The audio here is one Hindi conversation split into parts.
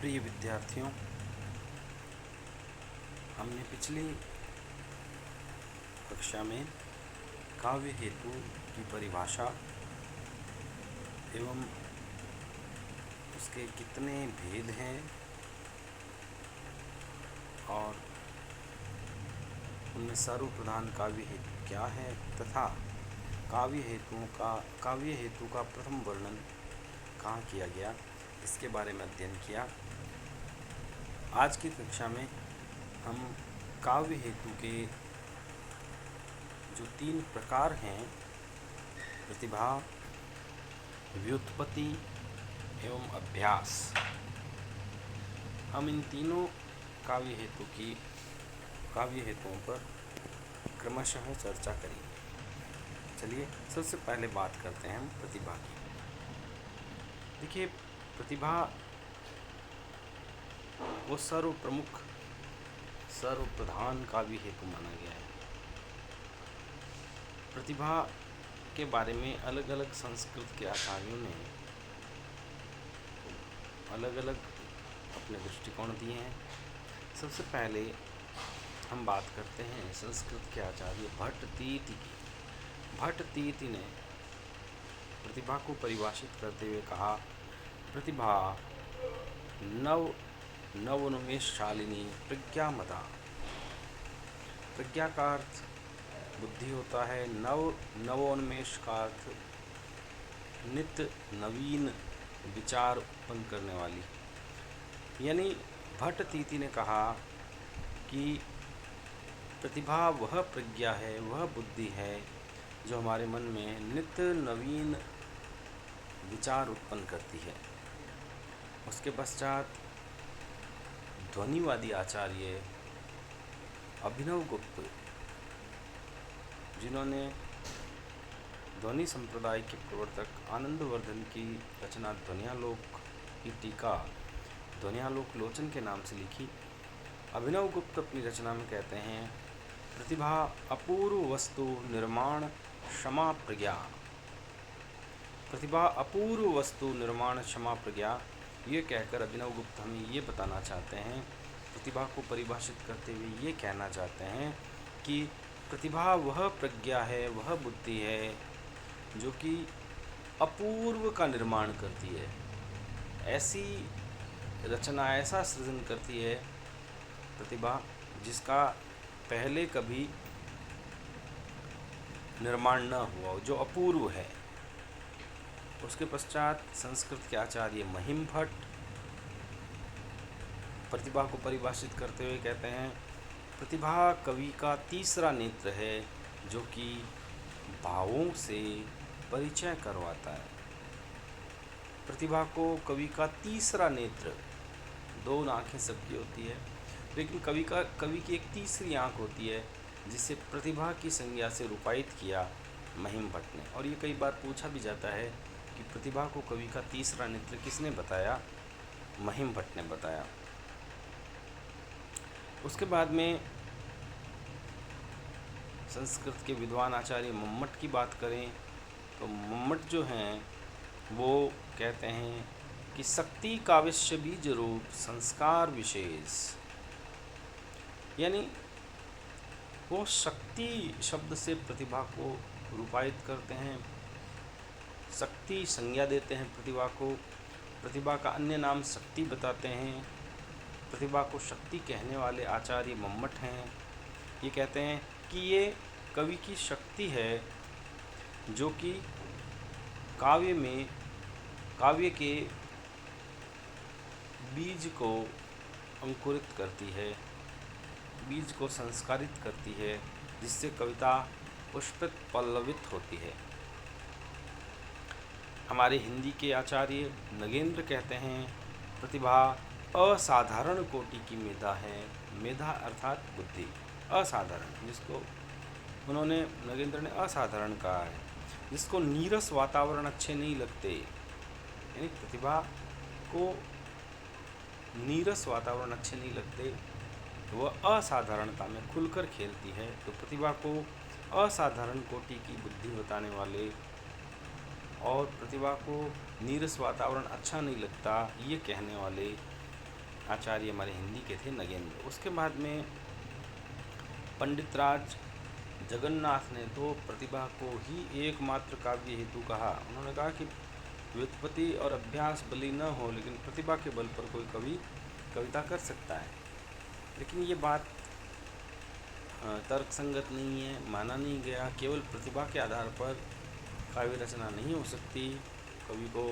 प्रिय विद्यार्थियों, हमने पिछली कक्षा में काव्य हेतु की परिभाषा एवं उसके कितने भेद हैं और उनमें सर्वप्रधान काव्य हेतु क्या है तथा काव्य हेतु का प्रथम वर्णन कहाँ किया गया, इसके बारे में अध्ययन किया। आज की कक्षा में हम काव्य हेतु के जो 3 प्रकार हैं, प्रतिभा, व्युत्पत्ति एवं अभ्यास, हम इन तीनों काव्य हेतुओं पर क्रमशः चर्चा करेंगे। चलिए सबसे पहले बात करते हैं हम प्रतिभा की। देखिए, प्रतिभा वो सर्वप्रधान काव्य हेतु माना गया है। प्रतिभा के बारे में अलग अलग संस्कृत के आचार्यों ने अलग अलग अपने दृष्टिकोण दिए हैं। सबसे पहले हम बात करते हैं संस्कृत के आचार्य भट्टतीति की। भट्टतीति ने प्रतिभा को परिभाषित करते हुए कहा, प्रतिभा नवोन्मेषशालिनी प्रज्ञामदा। प्रज्ञा का अर्थ बुद्धि होता है, नवोन्मेष का अर्थ नित्य नवीन विचार उत्पन्न करने वाली। यानी भट्टतीति ने कहा कि प्रतिभा वह प्रज्ञा है, वह बुद्धि है जो हमारे मन में नित्य नवीन विचार उत्पन्न करती है। उसके पश्चात ध्वनिवादी आचार्य अभिनवगुप्त, जिन्होंने ध्वनि संप्रदाय के प्रवर्तक आनंदवर्धन की रचना ध्वन्यालोक की टीका ध्वन्यालोक लोचन के नाम से लिखी। अभिनवगुप्त अपनी रचना में कहते हैं, प्रतिभा अपूर्व वस्तु निर्माण क्षमा प्रज्ञा। प्रतिभा अपूर्व वस्तु निर्माण क्षमा प्रज्ञा, ये कहकर अभिनवगुप्त हमें ये बताना चाहते हैं, प्रतिभा को परिभाषित करते हुए ये कहना चाहते हैं कि प्रतिभा वह प्रज्ञा है, वह बुद्धि है जो कि अपूर्व का निर्माण करती है, ऐसी रचना, ऐसा सृजन करती है प्रतिभा जिसका पहले कभी निर्माण न हुआ, जो अपूर्व है। उसके पश्चात संस्कृत के आचार्य महिम भट्ट प्रतिभा को परिभाषित करते हुए कहते हैं, प्रतिभा कवि का तीसरा नेत्र है जो कि भावों से परिचय करवाता है। प्रतिभा को कवि का तीसरा नेत्र, 2 आँखें सबकी होती है, लेकिन कवि की एक तीसरी आँख होती है जिसे प्रतिभा की संज्ञा से रूपायित किया महिम भट्ट ने। और ये कई बार पूछा भी जाता है कि प्रतिभा को कवि का तीसरा नेत्र किसने बताया? महिम भट्ट ने बताया। उसके बाद में संस्कृत के विद्वान आचार्य मम्मट की बात करें तो मम्मट जो हैं वो कहते हैं कि शक्ति काव्यस्य बीज रूप संस्कार विशेष। यानी वो शक्ति शब्द से प्रतिभा को रूपायित करते हैं, शक्ति संज्ञा देते हैं प्रतिभा को, प्रतिभा का अन्य नाम शक्ति बताते हैं। प्रतिभा को शक्ति कहने वाले आचार्य मम्मट हैं। ये कहते हैं कि ये कवि की शक्ति है जो कि काव्य के बीज को अंकुरित करती है, बीज को संस्कारित करती है, जिससे कविता पुष्पित पल्लवित होती है। हमारे हिंदी के आचार्य नगेंद्र कहते हैं, प्रतिभा असाधारण कोटि की मेधा है। मेधा अर्थात बुद्धि, असाधारण, जिसको उन्होंने नगेंद्र ने असाधारण कहा है, जिसको नीरस वातावरण अच्छे नहीं लगते। यानी प्रतिभा को नीरस वातावरण अच्छे नहीं लगते, वह असाधारणता में खुलकर खेलती है। तो प्रतिभा को असाधारण कोटि की बुद्धि बताने वाले और प्रतिभा को नीरस वातावरण अच्छा नहीं लगता, ये कहने वाले आचार्य हमारे हिंदी के थे नगेंद्र। उसके बाद में पंडित राज जगन्नाथ ने तो प्रतिभा को ही एकमात्र काव्य हेतु कहा। उन्होंने कहा कि व्युत्पत्ति और अभ्यास बली न हो, लेकिन प्रतिभा के बल पर कोई कवि कविता कर सकता है। लेकिन ये बात तर्कसंगत नहीं है, माना नहीं गया। केवल प्रतिभा के आधार पर काव्य रचना नहीं हो सकती। कवि को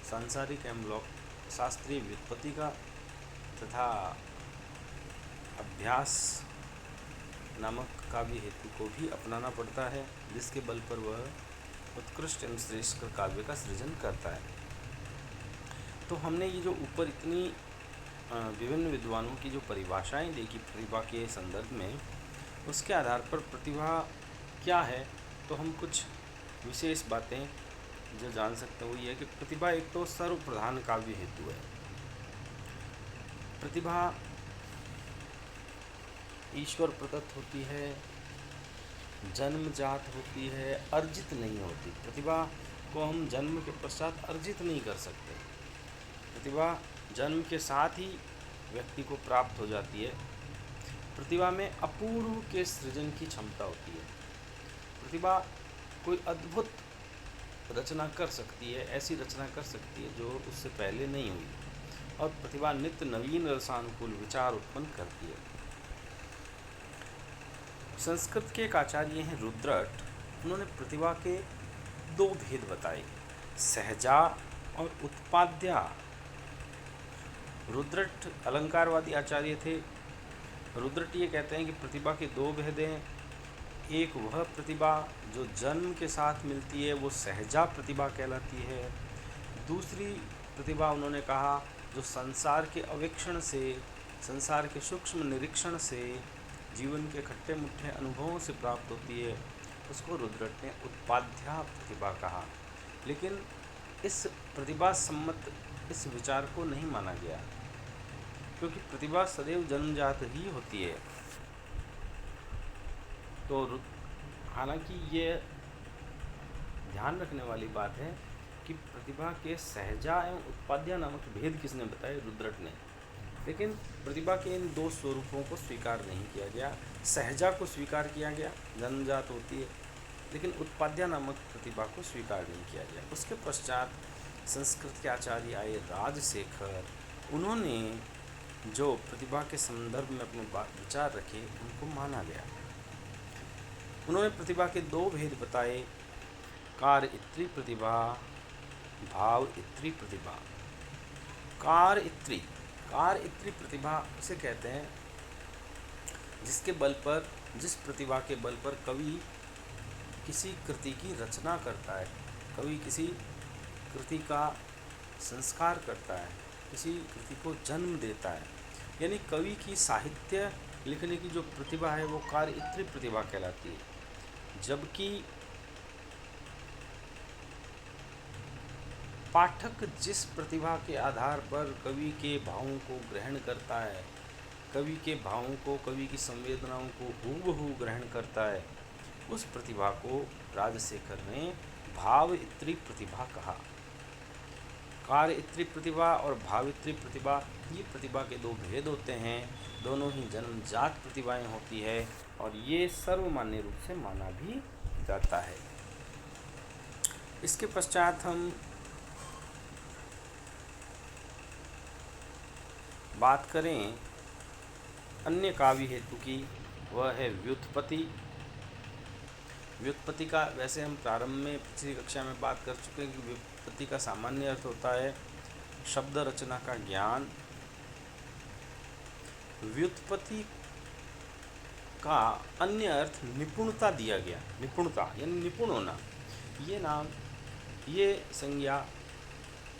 सांसारिक एवं शास्त्रीय व्युत्पत्ति का तथा अभ्यास नामक काव्य हेतु को भी अपनाना पड़ता है, जिसके बल पर वह उत्कृष्ट एवं श्रेष्ठ काव्य का सृजन करता है। तो हमने ये जो ऊपर इतनी विभिन्न विद्वानों की जो परिभाषाएं देखी प्रतिभा के संदर्भ में, उसके आधार पर प्रतिभा क्या है, तो हम कुछ विशेष बातें जो जान सकते हैं वो ये है कि प्रतिभा एक तो सर्वप्रधान काव्य हेतु है। प्रतिभा ईश्वर प्रदत्त होती है, जन्मजात होती है, अर्जित नहीं होती। प्रतिभा को हम जन्म के पश्चात अर्जित नहीं कर सकते। प्रतिभा जन्म के साथ ही व्यक्ति को प्राप्त हो जाती है। प्रतिभा में अपूर्व के सृजन की क्षमता होती है। प्रतिभा कोई अद्भुत रचना कर सकती है, ऐसी रचना कर सकती है जो उससे पहले नहीं हुई, और प्रतिभा नित्य नवीन रसानुकूल विचार उत्पन्न करती है। संस्कृत के एक आचार्य हैं रुद्रट। उन्होंने प्रतिभा के दो भेद बताए, सहजा और उत्पाद्या। रुद्रट अलंकारवादी आचार्य थे। रुद्रट ये कहते हैं कि प्रतिभा के दो भेद हैं। एक वह प्रतिभा जो जन्म के साथ मिलती है, वो सहजा प्रतिभा कहलाती है। दूसरी प्रतिभा उन्होंने कहा जो संसार के अवेक्षण से, संसार के सूक्ष्म निरीक्षण से, जीवन के खट्टे मुट्ठे अनुभवों से प्राप्त होती है, उसको रुद्रट ने उत्पाद्या प्रतिभा कहा। लेकिन इस प्रतिभा सम्मत इस विचार को नहीं माना गया, क्योंकि प्रतिभा सदैव जन्मजात ही होती है। तो हालांकि ये ध्यान रखने वाली बात है कि प्रतिभा के सहजा एवं उत्पाद्या नामक भेद किसने बताए? रुद्रट ने। लेकिन प्रतिभा के इन दो स्वरूपों को स्वीकार नहीं किया गया। सहजा को स्वीकार किया गया, जन्मजात होती है, लेकिन उत्पाद्या नामक प्रतिभा को स्वीकार नहीं किया गया। उसके पश्चात संस्कृत के आचार्य आए राजशेखर। उन्होंने जो प्रतिभा के संदर्भ में अपने विचार रखे, उनको माना गया। उन्होंने प्रतिभा के दो भेद बताए, कार्य इत्री प्रतिभा, भाव इत्री प्रतिभा। कार्य इत्री प्रतिभा उसे कहते हैं जिसके बल पर, जिस प्रतिभा के बल पर कवि किसी कृति की रचना करता है, कवि किसी कृति का संस्कार करता है, किसी कृति को जन्म देता है। यानी कवि की साहित्य लिखने की जो प्रतिभा है वो कार्य इत्री प्रतिभा कहलाती है। जबकि पाठक जिस प्रतिभा के आधार पर कवि के भावों को ग्रहण करता है, कवि के भावों को, कवि की संवेदनाओं को हूबहू ग्रहण करता है, उस प्रतिभा को राजशेखर ने भाव इत्री प्रतिभा कहा। कार्य इत्री प्रतिभा और भाव इत्री प्रतिभा, ये प्रतिभा के दो भेद होते हैं। दोनों ही जन्मजात प्रतिभाएं होती है और ये सर्वमान्य रूप से माना भी जाता है। इसके पश्चात हम बात करें अन्य काव्य हेतु की, वह है व्युत्पत्ति। व्युत्पत्ति का वैसे हम प्रारंभ में पिछली कक्षा में बात कर चुके हैं कि व्युत्पत्ति का सामान्य अर्थ होता है शब्द रचना का ज्ञान। व्युत्पत्ति का अन्य अर्थ निपुणता दिया गया। निपुणता यानी निपुण होना। ये नाम, ये संज्ञा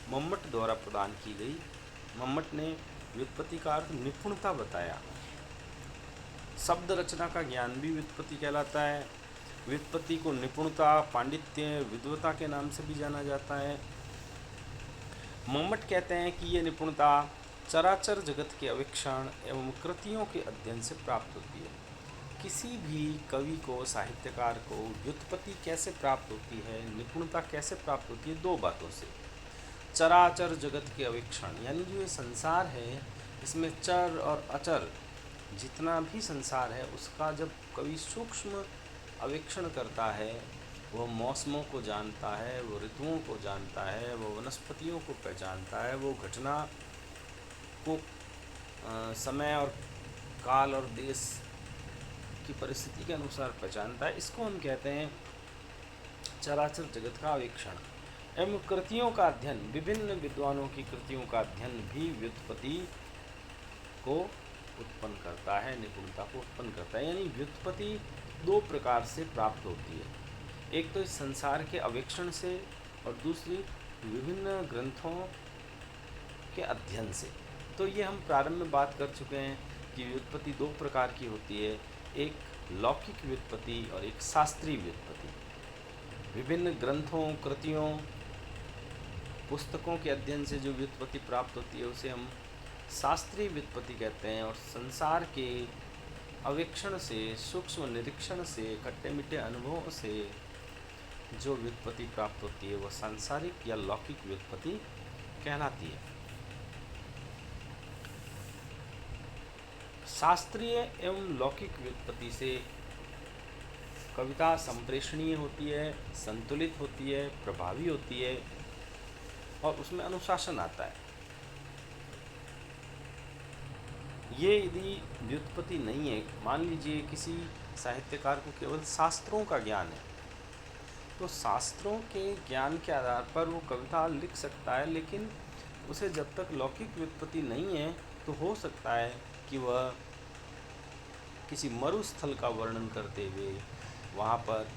मम्मट द्वारा प्रदान की गई। मम्मट ने व्युत्पत्ति का अर्थ निपुणता बताया। शब्द रचना का ज्ञान भी व्युत्पत्ति कहलाता है। व्युत्पत्ति को निपुणता, पांडित्य, विद्वता के नाम से भी जाना जाता है। मम्मट कहते हैं कि ये निपुणता चराचर जगत के अवेक्षण एवं कृतियों के अध्ययन से प्राप्त होती है। किसी भी कवि को, साहित्यकार को व्युत्पत्ति कैसे प्राप्त होती है, निपुणता कैसे प्राप्त होती है? दो बातों से। चराचर जगत के अवेक्षण, यानी जो ये संसार है इसमें चर और अचर जितना भी संसार है उसका जब कवि सूक्ष्म अवेक्षण करता है, वो मौसमों को जानता है, वो ऋतुओं को जानता है, वो वनस्पतियों को पहचानता है, वो घटना को समय और काल और देश की परिस्थिति के अनुसार पहचानता है, इसको हम कहते हैं चराचर जगत का अवेक्षण। एवं कृतियों का अध्ययन, विभिन्न विद्वानों की कृतियों का अध्ययन भी व्युत्पत्ति को उत्पन्न करता है, निपुणता को उत्पन्न करता है। यानी व्युत्पत्ति दो प्रकार से प्राप्त होती है, एक तो इस संसार के अवेक्षण से और दूसरी विभिन्न ग्रंथों के अध्ययन से। तो ये हम प्रारंभ में बात कर चुके हैं कि व्युत्पत्ति दो प्रकार की होती है, एक लौकिक व्युत्पत्ति और एक शास्त्रीय व्युत्पत्ति। विभिन्न ग्रंथों, कृतियों, पुस्तकों के अध्ययन से जो व्युत्पत्ति प्राप्त होती है उसे हम शास्त्रीय व्युत्पत्ति कहते हैं, और संसार के अवेक्षण से, सूक्ष्म निरीक्षण से, खट्टे मीठे अनुभवों से जो व्युत्पत्ति प्राप्त होती है वह सांसारिक या लौकिक व्युत्पत्ति कहलाती है। शास्त्रीय एवं लौकिक व्युत्पत्ति से कविता संप्रेषणीय होती है, संतुलित होती है, प्रभावी होती है और उसमें अनुशासन आता है। ये यदि व्युत्पत्ति नहीं है, मान लीजिए किसी साहित्यकार को केवल शास्त्रों का ज्ञान है, तो शास्त्रों के ज्ञान के आधार पर वो कविता लिख सकता है, लेकिन उसे जब तक लौकिक व्युत्पत्ति नहीं है तो हो सकता है कि वह किसी मरुस्थल का वर्णन करते हुए वहाँ पर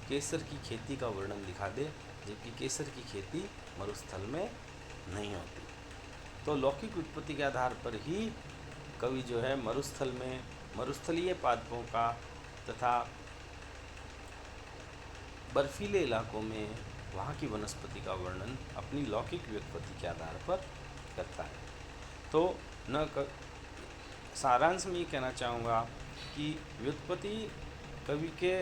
केसर की खेती का वर्णन दिखा दे, जबकि केसर की खेती मरुस्थल में नहीं होती। तो लौकिक व्युत्पत्ति के आधार पर ही कवि जो है मरुस्थल में मरुस्थलीय पादपों का तथा बर्फीले इलाकों में वहाँ की वनस्पति का वर्णन अपनी लौकिक व्युत्पत्ति के आधार पर करता है। तो सारांश में ये कहना चाहूँगा कि व्युत्पत्ति कवि के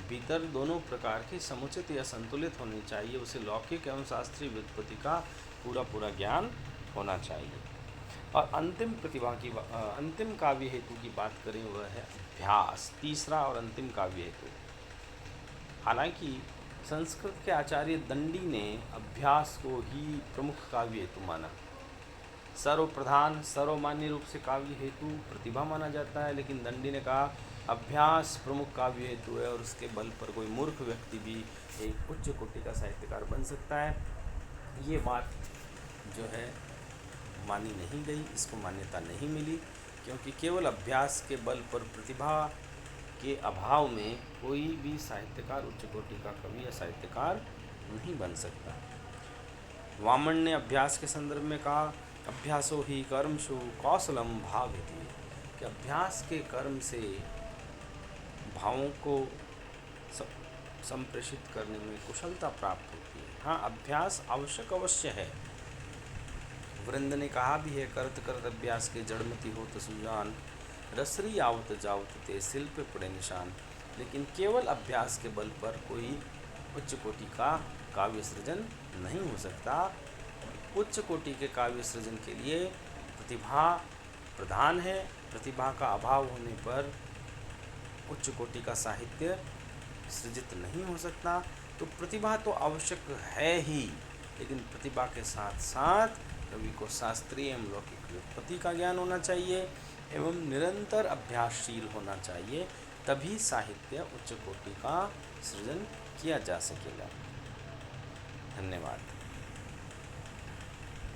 भीतर दोनों प्रकार की समुचित या संतुलित होनी चाहिए, उसे लौकिक एवं शास्त्रीय व्युत्पत्ति का पूरा ज्ञान होना चाहिए। और अंतिम काव्य हेतु की बात करें वह है अभ्यास, तीसरा और अंतिम काव्य हेतु। हालांकि संस्कृत के आचार्य दंडी ने अभ्यास को ही प्रमुख काव्य हेतु माना। सर्वप्रधान सर्वमान्य रूप से काव्य हेतु प्रतिभा माना जाता है, लेकिन दंडी ने कहा अभ्यास प्रमुख काव्य हेतु है और उसके बल पर कोई मूर्ख व्यक्ति भी एक उच्च कोटि का साहित्यकार बन सकता है। ये बात जो है मानी नहीं गई, इसको मान्यता नहीं मिली, क्योंकि केवल अभ्यास के बल पर प्रतिभा के अभाव में कोई भी साहित्यकार उच्च कोटि का कवि या साहित्यकार नहीं बन सकता। वामन ने अभ्यास के संदर्भ में कहा अभ्यासो ही कर्मसु कौशलम भावयति, कि अभ्यास के कर्म से भावों को संप्रेषित करने में कुशलता प्राप्त होती है। हाँ, अभ्यास आवश्यक अवश्य है। वृंद ने कहा भी है करत करत अभ्यास के जड़मति होत सुजान, रसरी आवत जावत ते शिल्प पड़े निशान। लेकिन केवल अभ्यास के बल पर कोई उच्च कोटि का काव्य सृजन नहीं हो सकता। उच्च कोटि के काव्य सृजन के लिए प्रतिभा प्रधान है। प्रतिभा का अभाव होने पर उच्च कोटि का साहित्य सृजित नहीं हो सकता। तो प्रतिभा तो आवश्यक है ही, लेकिन प्रतिभा के साथ साथ कवि को शास्त्रीय एवं लौकिक व्युत्पत्ति का ज्ञान होना चाहिए एवं निरंतर अभ्यासशील होना चाहिए, तभी साहित्य उच्च कोटि का सृजन किया जा सकेगा। धन्यवाद।